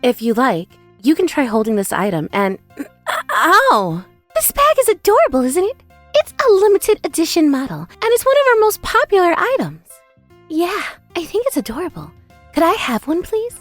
If you like, you can try holding this item and... Ow! This bag is adorable, isn't it? It's a limited edition model, and it's one of our most popular items. Yeah, I think it's adorable. Could I have one, please?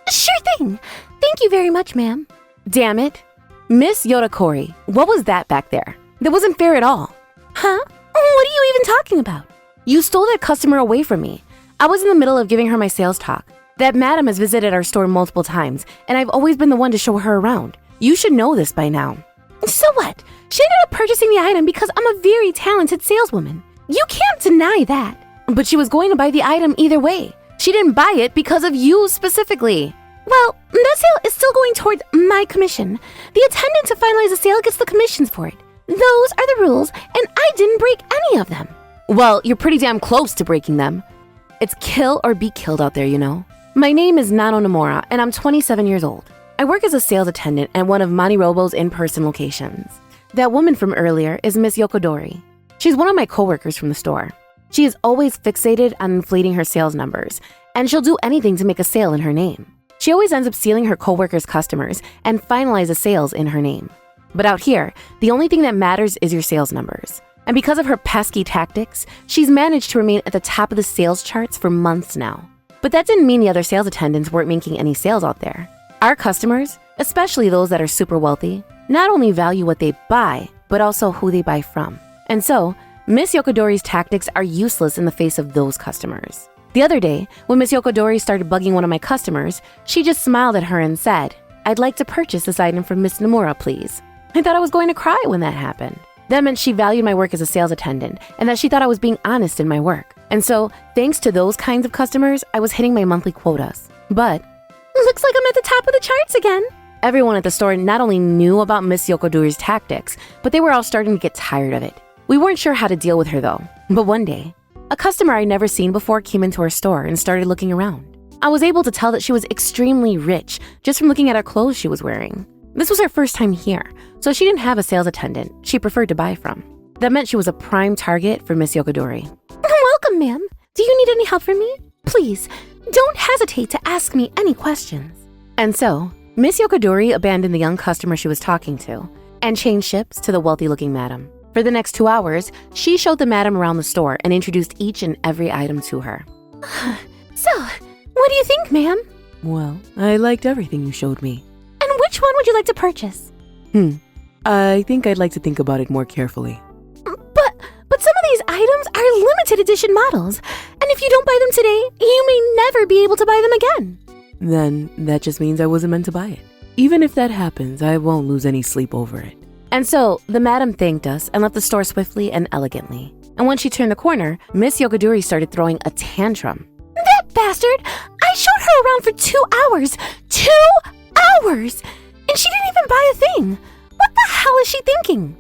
Sure thing! Thank you very much, ma'am. Damn it. Miss Yotakori, what was that back there? That wasn't fair at all. Huh? What are you even talking about? You stole that customer away from me. I was in the middle of giving her my sales talk. That madam has visited our store multiple times, and I've always been the one to show her around. You should know this by now. So what? She ended up purchasing the item because I'm a very talented saleswoman. You can't deny that. But she was going to buy the item either way. She didn't buy it because of you specifically. Well, that sale is still going towards my commission. The attendant to finalize the sale gets the commissions for it. Those are the rules, and I didn't break any of them. Well, you're pretty damn close to breaking them. It's kill or be killed out there, you know. My name is Nano Nomura, and I'm 27 years old. I work as a sales attendant at one of MoniRobo's in-person locations. That woman from earlier is Miss Yokodori. She's one of my coworkers from the store. She is always fixated on inflating her sales numbers, and she'll do anything to make a sale in her name. She always ends up stealing her coworkers' customers and finalizes sales in her name. But out here, the only thing that matters is your sales numbers. And because of her pesky tactics, she's managed to remain at the top of the sales charts for months now. But that didn't mean the other sales attendants weren't making any sales out there. Our customers, especially those that are super wealthy, not only value what they buy, but also who they buy from. And so, Miss Yokodori's tactics are useless in the face of those customers. The other day, when Miss Yokodori started bugging one of my customers, she just smiled at her and said, "I'd like to purchase this item from Miss Nomura, please." I thought I was going to cry when that happened. That meant she valued my work as a sales attendant and that she thought I was being honest in my work. And so, thanks to those kinds of customers, I was hitting my monthly quotas. But, looks like I'm at the top of the charts again. Everyone at the store not only knew about Miss Yokodori's tactics, but they were all starting to get tired of it. We weren't sure how to deal with her though. But one day, a customer I'd never seen before came into our store and started looking around. I was able to tell that she was extremely rich just from looking at her clothes she was wearing. This was her first time here, so she didn't have a sales attendant she preferred to buy from. That meant she was a prime target for Miss Yokodori. Welcome, ma'am. Do you need any help from me? Please, don't hesitate to ask me any questions. And so, Miss Yokodori abandoned the young customer she was talking to and changed ships to the wealthy-looking madam. For the next 2 hours, she showed the madam around the store and introduced each and every item to her. So, what do you think, ma'am? Well, I liked everything you showed me. And which one would you like to purchase? I think I'd like to think about it more carefully. But some of these items are limited edition models, and if you don't buy them today, you may never be able to buy them again. Then that just means I wasn't meant to buy it. Even if that happens, I won't lose any sleep over it. And so, the madam thanked us and left the store swiftly and elegantly. And when she turned the corner, Miss Yokodori started throwing a tantrum. That bastard! I showed her around for 2 hours! 2 hours! And she didn't even buy a thing! What the hell is she thinking?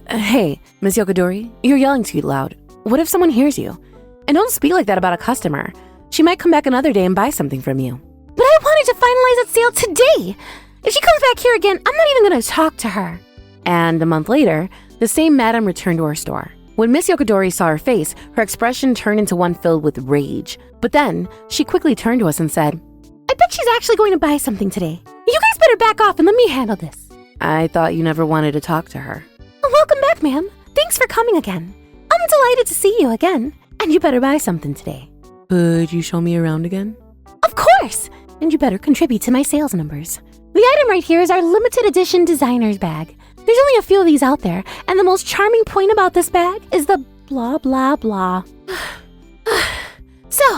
Hey, Miss Yokodori, you're yelling too loud. What if someone hears you? And don't speak like that about a customer. She might come back another day and buy something from you. But I wanted to finalize that sale today! If she comes back here again, I'm not even gonna talk to her. And a month later, the same madam returned to our store. When Miss Yokodori saw her face, her expression turned into one filled with rage. But then, she quickly turned to us and said, I bet she's actually going to buy something today. You guys better back off and let me handle this. I thought you never wanted to talk to her. Welcome back, ma'am. Thanks for coming again. I'm delighted to see you again. And you better buy something today. Could you show me around again? Of course! And you better contribute to my sales numbers. The item right here is our limited edition designer's bag. There's only a few of these out there, and the most charming point about this bag is the blah blah blah. So,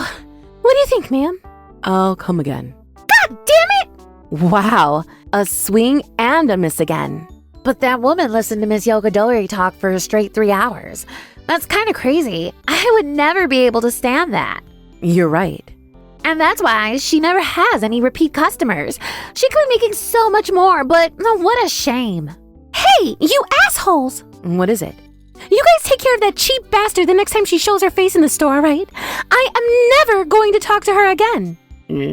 what do you think, ma'am? I'll come again. God damn it! Wow, a swing and a miss again. But that woman listened to Miss Yokodori talk for a straight 3 hours. That's kind of crazy. I would never be able to stand that. You're right. And that's why she never has any repeat customers. She could be making so much more, but what a shame. Hey, you assholes! What is it? You guys take care of that cheap bastard the next time she shows her face in the store, right? I am never going to talk to her again.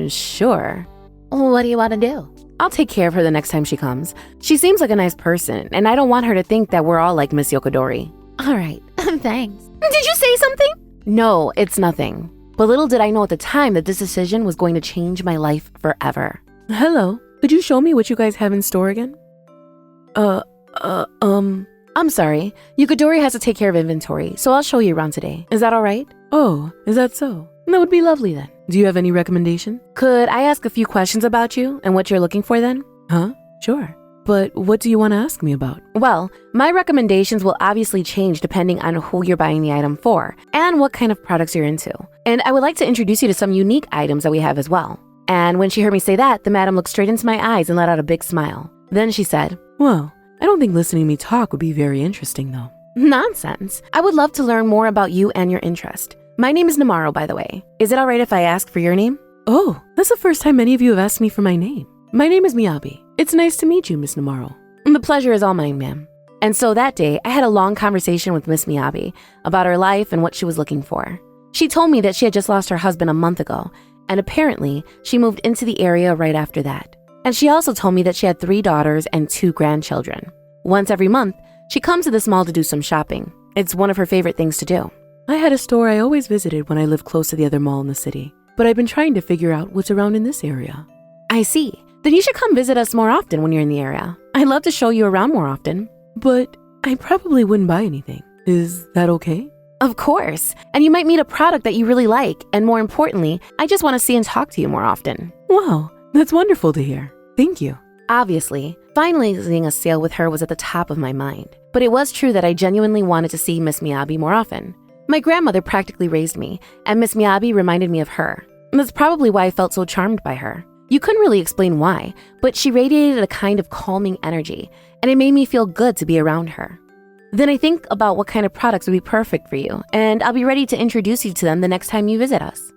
Sure. What do you want to do? I'll take care of her the next time she comes. She seems like a nice person, and I don't want her to think that we're all like Miss Yokodori. All right, thanks. Did you say something? No, it's nothing. But little did I know at the time that this decision was going to change my life forever. Hello. Could you show me what you guys have in store again? I'm sorry. Yukadori has to take care of inventory, so I'll show you around today. Is that all right? Oh, is that so? That would be lovely then. Do you have any recommendation? Could I ask a few questions about you and what you're looking for then? Huh? Sure. But what do you want to ask me about? Well, my recommendations will obviously change depending on who you're buying the item for and what kind of products you're into. And I would like to introduce you to some unique items that we have as well. And when she heard me say that, the madam looked straight into my eyes and let out a big smile. Then she said, well, I don't think listening to me talk would be very interesting though. Nonsense. I would love to learn more about you and your interest. My name is Namaro, by the way. Is it all right if I ask for your name? Oh, that's the first time any of you have asked me for my name. My name is Miyabi. It's nice to meet you, Miss Namaro. The pleasure is all mine, ma'am. And so that day, I had a long conversation with Miss Miyabi about her life and what she was looking for. She told me that she had just lost her husband a month ago, and apparently, she moved into the area right after that. And she also told me that she had 3 daughters and 2 grandchildren. Once every month, she comes to this mall to do some shopping. It's one of her favorite things to do. I had a store I always visited when I lived close to the other mall in the city, but I've been trying to figure out what's around in this area. I see. Then you should come visit us more often when you're in the area. I'd love to show you around more often. But I probably wouldn't buy anything. Is that okay? Of course. And you might meet a product that you really like. And more importantly, I just want to see and talk to you more often. Wow, that's wonderful to hear. Thank you. Obviously, finalizing a sale with her was at the top of my mind. But it was true that I genuinely wanted to see Miss Miyabi more often. My grandmother practically raised me, and Miss Miyabi reminded me of her. And that's probably why I felt so charmed by her. You couldn't really explain why, but she radiated a kind of calming energy, and it made me feel good to be around her. Then I think about what kind of products would be perfect for you, and I'll be ready to introduce you to them the next time you visit us.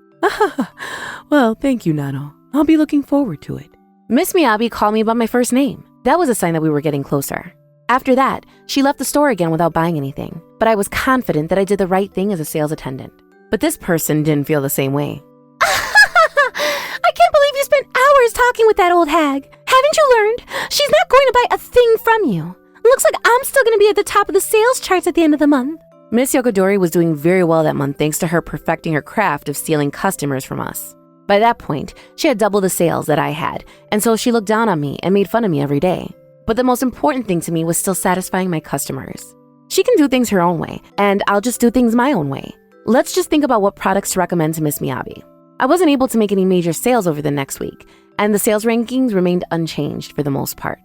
Well, thank you, Nano. I'll be looking forward to it. Miss Miyabi called me by my first name. That was a sign that we were getting closer. After that, she left the store again without buying anything, but I was confident that I did the right thing as a sales attendant. But this person didn't feel the same way. I can't believe you spent hours talking with that old hag. Haven't you learned? She's not going to buy a thing from you. Looks like I'm still going to be at the top of the sales charts at the end of the month. Miss Yokadori was doing very well that month thanks to her perfecting her craft of stealing customers from us. By that point, she had double the sales that I had, and so she looked down on me and made fun of me every day. But the most important thing to me was still satisfying my customers. She can do things her own way, and I'll just do things my own way. Let's just think about what products to recommend to Miss Miyabi. I wasn't able to make any major sales over the next week, and the sales rankings remained unchanged for the most part.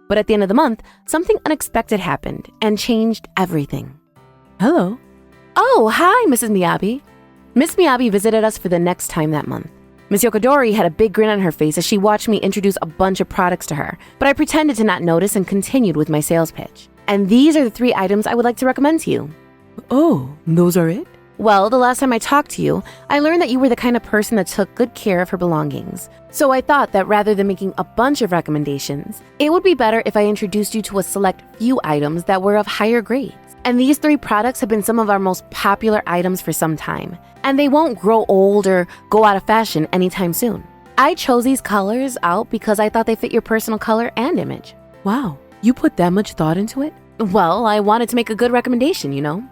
But at the end of the month, something unexpected happened and changed everything. Hello. Oh, hi, Mrs. Miyabi. Miss Miyabi visited us for the next time that month. Miss Yokadori had a big grin on her face as she watched me introduce a bunch of products to her, but I pretended to not notice and continued with my sales pitch. And these are the 3 items I would like to recommend to you. Oh, those are it? Well, the last time I talked to you, I learned that you were the kind of person that took good care of her belongings. So I thought that rather than making a bunch of recommendations, it would be better if I introduced you to a select few items that were of higher grades. And these 3 products have been some of our most popular items for some time, and they won't grow old or go out of fashion anytime soon. I chose these colors out because I thought they fit your personal color and image. Wow, you put that much thought into it? Well, I wanted to make a good recommendation, you know?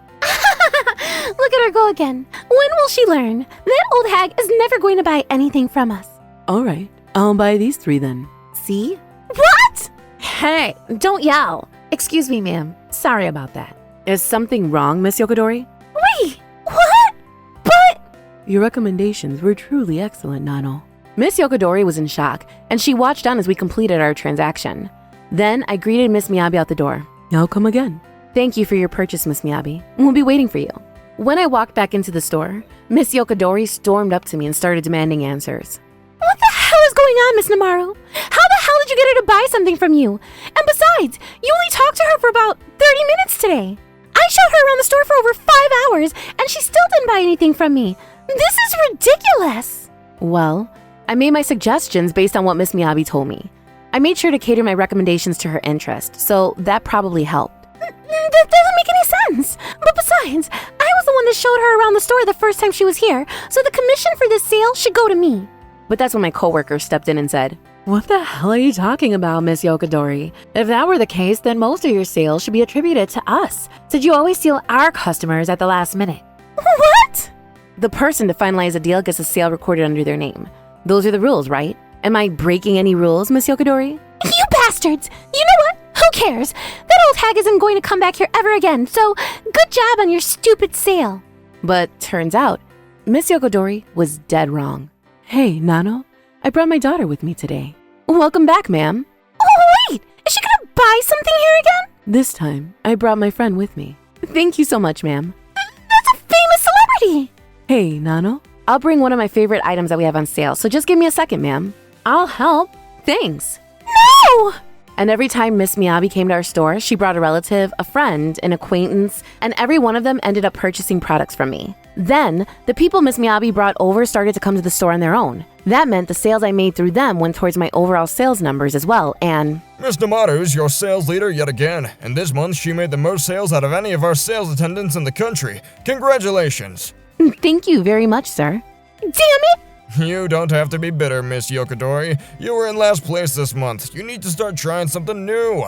Look at her go again. When will she learn? That old hag is never going to buy anything from us. All right, I'll buy these 3 then. See? What? Hey, don't yell. Excuse me, ma'am. Sorry about that. Is something wrong, Miss Yokadori? Wait, what? But... Your recommendations were truly excellent, Nano. Miss Yokadori was in shock, and she watched on as we completed our transaction. Then I greeted Miss Miyabi out the door. I'll come again. Thank you for your purchase, Miss Miyabi. We'll be waiting for you. When I walked back into the store, Miss Yokadori stormed up to me and started demanding answers. What the hell is going on, Miss Namaro? How the hell did you get her to buy something from you? And besides, you only talked to her for about 30 minutes today. I showed her around the store for over 5 hours, and she still didn't buy anything from me. This is ridiculous. Well, I made my suggestions based on what Miss Miyabi told me. I made sure to cater my recommendations to her interest, so that probably helped. That doesn't make any sense. But besides, I was the one that showed her around the store the first time she was here, so the commission for this sale should go to me. But that's when my coworker stepped in and said, "What the hell are you talking about, Miss Yokadori? If that were the case, then most of your sales should be attributed to us, since you always steal our customers at the last minute." What? The person to finalize a deal gets a sale recorded under their name. Those are the rules, right? Am I breaking any rules, Miss Yokadori? You bastards! You know what? Who cares? That old hag isn't going to come back here ever again, so good job on your stupid sale. But turns out, Miss Yokadori was dead wrong. Hey, Nano, I brought my daughter with me today. Welcome back, ma'am. Oh, wait! Is she gonna buy something here again? This time, I brought my friend with me. Thank you so much, ma'am. That's a famous celebrity! Hey, Nano, I'll bring one of my favorite items that we have on sale, so just give me a second, ma'am. I'll help. Thanks. No! And every time Miss Miyabi came to our store, she brought a relative, a friend, an acquaintance, and every one of them ended up purchasing products from me. Then, the people Miss Miyabi brought over started to come to the store on their own. That meant the sales I made through them went towards my overall sales numbers as well, and... Miss Namaru's your sales leader yet again, and this month she made the most sales out of any of our sales attendants in the country. Congratulations! Thank you very much, sir. Damn it! You don't have to be bitter, Miss Yokadori. You were in last place this month. You need to start trying something new.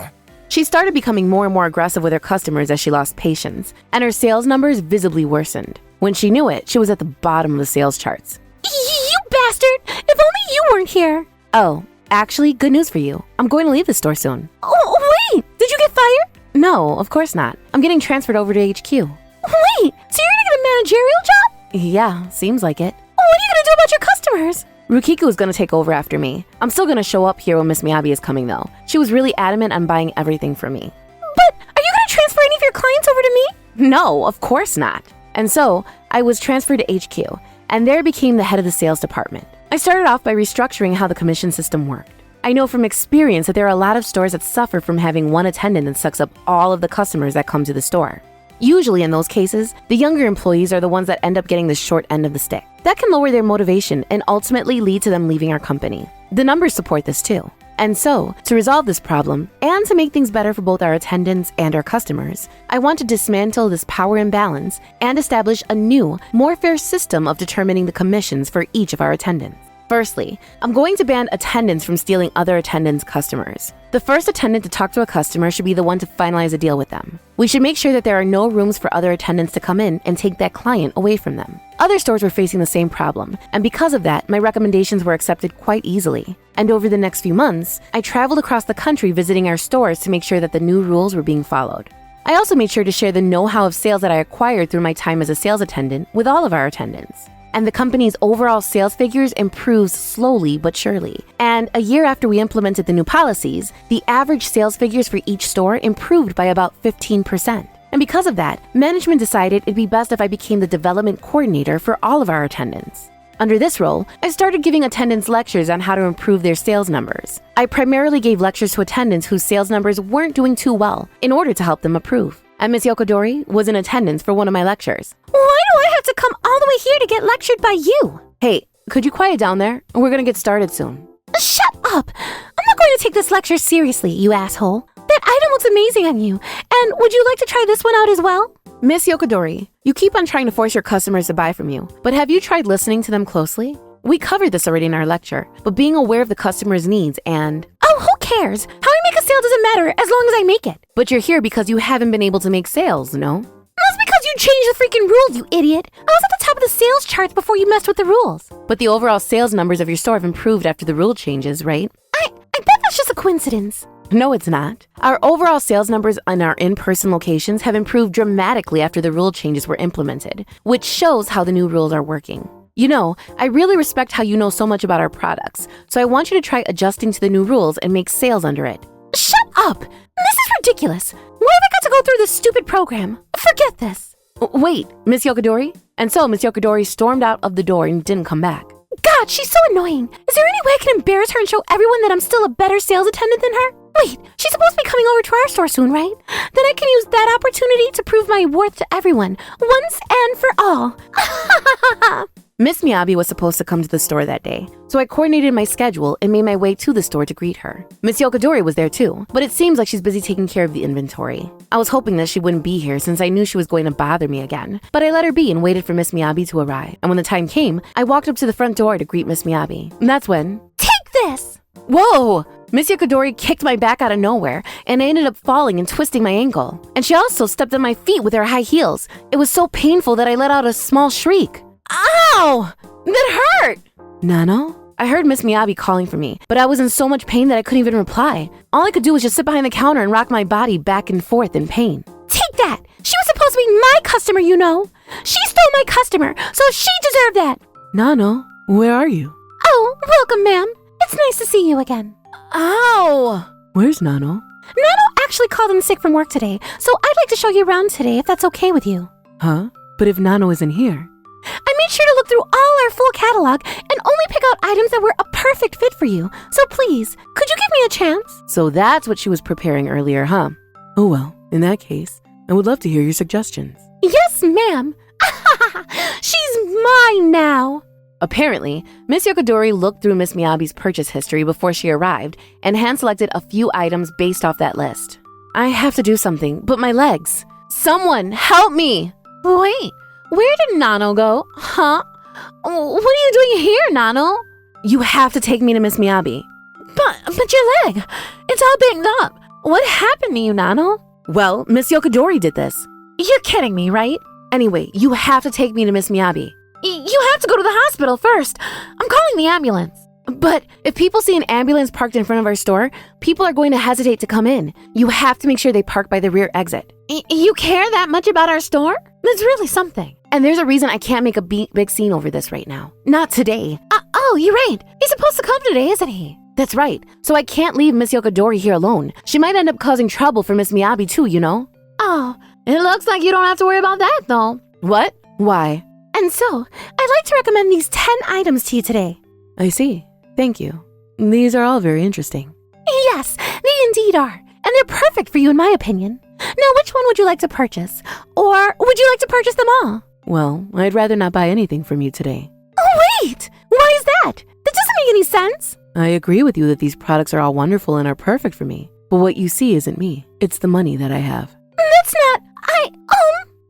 She started becoming more and more aggressive with her customers as she lost patience, and her sales numbers visibly worsened. When she knew it, she was at the bottom of the sales charts. You bastard! If only you weren't here! Oh, actually, good news for you. I'm going to leave the store soon. Oh, wait! Did you get fired? No, of course not. I'm getting transferred over to HQ. Wait! So you're gonna get a managerial job? Yeah, seems like it. What are you gonna do about your customers? Rukiku is going to take over after me. I'm still going to show up here when Miss Miyabi is coming, though. She was really adamant on buying everything from me. But are you gonna transfer any of your clients over to me? No, of course not. And so, I was transferred to HQ, and there became the head of the sales department. I started off by restructuring how the commission system worked. I know from experience that there are a lot of stores that suffer from having one attendant that sucks up all of the customers that come to the store. Usually in those cases, the younger employees are the ones that end up getting the short end of the stick. That can lower their motivation and ultimately lead to them leaving our company. The numbers support this too. And so, to resolve this problem, and to make things better for both our attendants and our customers, I want to dismantle this power imbalance and establish a new, more fair system of determining the commissions for each of our attendants. Firstly, I'm going to ban attendants from stealing other attendants' customers. The first attendant to talk to a customer should be the one to finalize a deal with them. We should make sure that there are no rooms for other attendants to come in and take that client away from them. Other stores were facing the same problem, and because of that, my recommendations were accepted quite easily. And over the next few months, I traveled across the country visiting our stores to make sure that the new rules were being followed. I also made sure to share the know-how of sales that I acquired through my time as a sales attendant with all of our attendants. And the company's overall sales figures improves slowly but surely. And a year after we implemented the new policies, the average sales figures for each store improved by about 15%. And because of that, management decided it'd be best if I became the development coordinator for all of our attendants. Under this role, I started giving attendants lectures on how to improve their sales numbers. I primarily gave lectures to attendants whose sales numbers weren't doing too well in order to help them improve. And Miss Yokadori was in attendance for one of my lectures. Why do I have to come all the way here to get lectured by you? Hey, could you quiet down there? We're gonna get started soon. Shut up! I'm not going to take this lecture seriously, you asshole. That item looks amazing on you. And would you like to try this one out as well? Miss Yokadori, you keep on trying to force your customers to buy from you, but have you tried listening to them closely? We covered this already in our lecture, but being aware of the customer's needs and... Oh, who cares? How I make a sale doesn't matter as long as I make it. But you're here because you haven't been able to make sales, no? That's because you changed the freaking rules, you idiot. I was at the top of the sales charts before you messed with the rules. But the overall sales numbers of your store have improved after the rule changes, right? I bet that's just a coincidence. No, it's not. Our overall sales numbers in our in-person locations have improved dramatically after the rule changes were implemented, which shows how the new rules are working. You know, I really respect how you know so much about our products, so I want you to try adjusting to the new rules and make sales under it. Shut up! This is ridiculous. Why have I got to go through this stupid program? Forget this. Wait, Miss Yokadori? And so Miss Yokadori stormed out of the door and didn't come back. God, she's so annoying. Is there any way I can embarrass her and show everyone that I'm still a better sales attendant than her? Wait, she's supposed to be coming over to our store soon, right? Then I can use that opportunity to prove my worth to everyone, once and for all. Miss Miyabi was supposed to come to the store that day, so I coordinated my schedule and made my way to the store to greet her. Miss Yokadori was there too, but it seems like she's busy taking care of the inventory. I was hoping that she wouldn't be here since I knew she was going to bother me again, but I let her be and waited for Miss Miyabi to arrive. And when the time came, I walked up to the front door to greet Miss Miyabi. And that's when... Take this! Whoa! Miss Yokadori kicked my back out of nowhere, and I ended up falling and twisting my ankle. And she also stepped on my feet with her high heels. It was so painful that I let out a small shriek. Ow! That hurt! Nano? I heard Miss Miyabi calling for me, but I was in so much pain that I couldn't even reply. All I could do was just sit behind the counter and rock my body back and forth in pain. Take that! She was supposed to be my customer, you know. She stole my customer, so she deserved that. Nano, where are you? Oh, welcome, ma'am. It's nice to see you again. Ow! Where's Nano? Nano actually called in sick from work today, so I'd like to show you around today if that's okay with you. Huh? But if Nano isn't here? I made sure to look through all our full catalog and only pick out items that were a perfect fit for you. So please, could you give me a chance? So that's what she was preparing earlier, huh? Oh well, in that case, I would love to hear your suggestions. Yes, ma'am. She's mine now. Apparently, Miss Yokodori looked through Miss Miyabi's purchase history before she arrived and hand-selected a few items based off that list. I have to do something, but my legs. Someone, help me! Wait, where did Nano go? Huh? What are you doing here, Nano? You have to take me to Miss Miyabi. But your leg, it's all banged up. What happened to you, Nano? Well, Miss Yokodori did this. You're kidding me, right? Anyway, you have to take me to Miss Miyabi. You have to go to the hospital first. I'm calling the ambulance. But if people see an ambulance parked in front of our store, people are going to hesitate to come in. You have to make sure they park by the rear exit. You care that much about our store? That's really something. And there's a reason I can't make a big scene over this right now. Not today. Oh, you're right. He's supposed to come today, isn't he? That's right. So I can't leave Miss Yokodori here alone. She might end up causing trouble for Miss Miyabi too, you know? Oh, it looks like you don't have to worry about that, though. What? Why? And so, I'd like to recommend these 10 items to you today. I see. Thank you. These are all very interesting. Yes, they indeed are. And they're perfect for you, in my opinion. Now, which one would you like to purchase? Or would you like to purchase them all? Well, I'd rather not buy anything from you today. Oh, wait! Why is that? That doesn't make any sense. I agree with you that these products are all wonderful and are perfect for me. But what you see isn't me. It's the money that I have. That's not...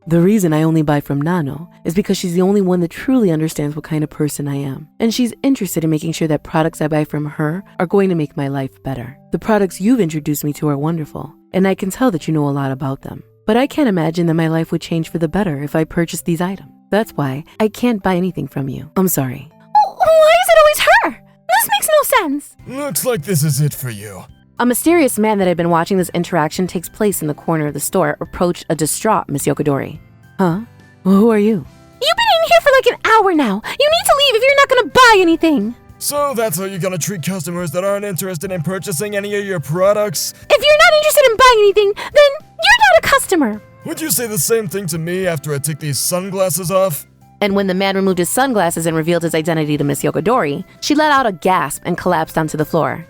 The reason I only buy from Nano is because she's the only one that truly understands what kind of person I am. And she's interested in making sure that products I buy from her are going to make my life better. The products you've introduced me to are wonderful, and I can tell that you know a lot about them. But I can't imagine that my life would change for the better if I purchased these items. That's why I can't buy anything from you. I'm sorry. Why is it always her? This makes no sense. Looks like this is it for you. A mysterious man that had been watching this interaction takes place in the corner of the store approached a distraught Miss Yokodori. Huh? Well, who are you? You've been in here for like an hour now. You need to leave if you're not gonna buy anything. So that's how you're gonna treat customers that aren't interested in purchasing any of your products? If you're not interested in buying anything, then you're not a customer. Would you say the same thing to me after I take these sunglasses off? And when the man removed his sunglasses and revealed his identity to Miss Yokodori, she let out a gasp and collapsed onto the floor.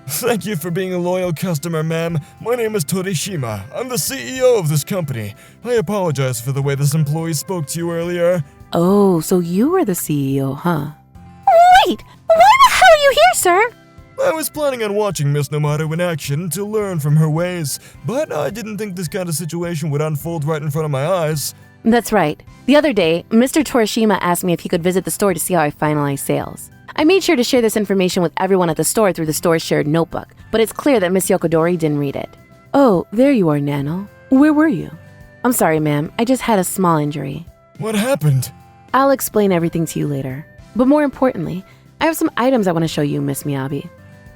Thank you for being a loyal customer, ma'am. My name is Torishima. I'm the CEO of this company. I apologize for the way this employee spoke to you earlier. Oh, so you were the CEO, huh? Wait, why the hell are you here, sir? I was planning on watching Miss Nomaru in action to learn from her ways, but I didn't think this kind of situation would unfold right in front of my eyes. That's right. The other day, Mr. Torishima asked me if he could visit the store to see how I finalized sales. I made sure to share this information with everyone at the store through the store's shared notebook, but it's clear that Miss Yokodori didn't read it. Oh, there you are, Nano. Where were you? I'm sorry, ma'am. I just had a small injury. What happened? I'll explain everything to you later. But more importantly, I have some items I want to show you, Miss Miyabi.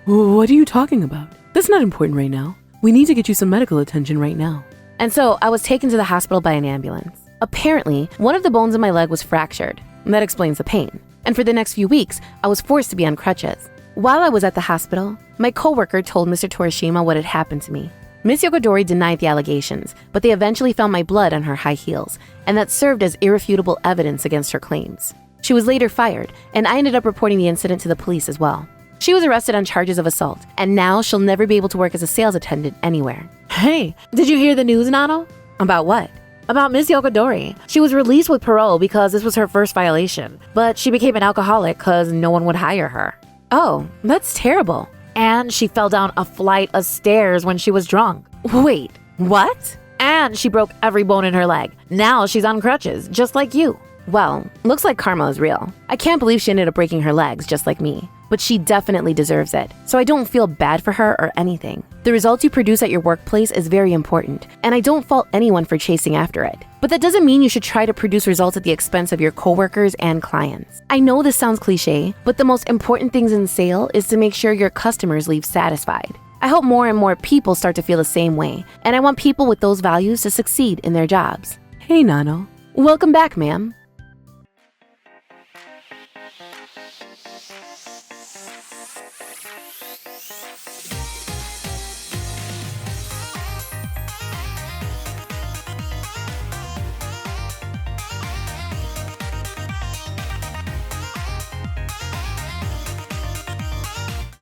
What are you talking about? That's not important right now. We need to get you some medical attention right now. And so I was taken to the hospital by an ambulance. Apparently, one of the bones in my leg was fractured. That explains the pain. And for the next few weeks, I was forced to be on crutches. While I was at the hospital, my coworker told Mr. Torishima what had happened to me. Miss Yokodori denied the allegations, but they eventually found my blood on her high heels, and that served as irrefutable evidence against her claims. She was later fired, and I ended up reporting the incident to the police as well. She was arrested on charges of assault, and now she'll never be able to work as a sales attendant anywhere. Hey, did you hear the news, Nano? About what? About Miss Yokodori. She was released with parole because this was her first violation, but she became an alcoholic because no one would hire her. Oh, that's terrible. And she fell down a flight of stairs when she was drunk. Wait, what? And she broke every bone in her leg. Now she's on crutches, just like you. Well, looks like karma is real. I can't believe she ended up breaking her legs just like me. But but she definitely deserves it. So I don't feel bad for her or anything. The results you produce at your workplace is very important, and I don't fault anyone for chasing after it. But that doesn't mean you should try to produce results at the expense of your coworkers and clients. I know this sounds cliche, but the most important things in sale is to make sure your customers leave satisfied. I hope more and more people start to feel the same way, and I want people with those values to succeed in their jobs. Hey, Nano. Welcome back, ma'am.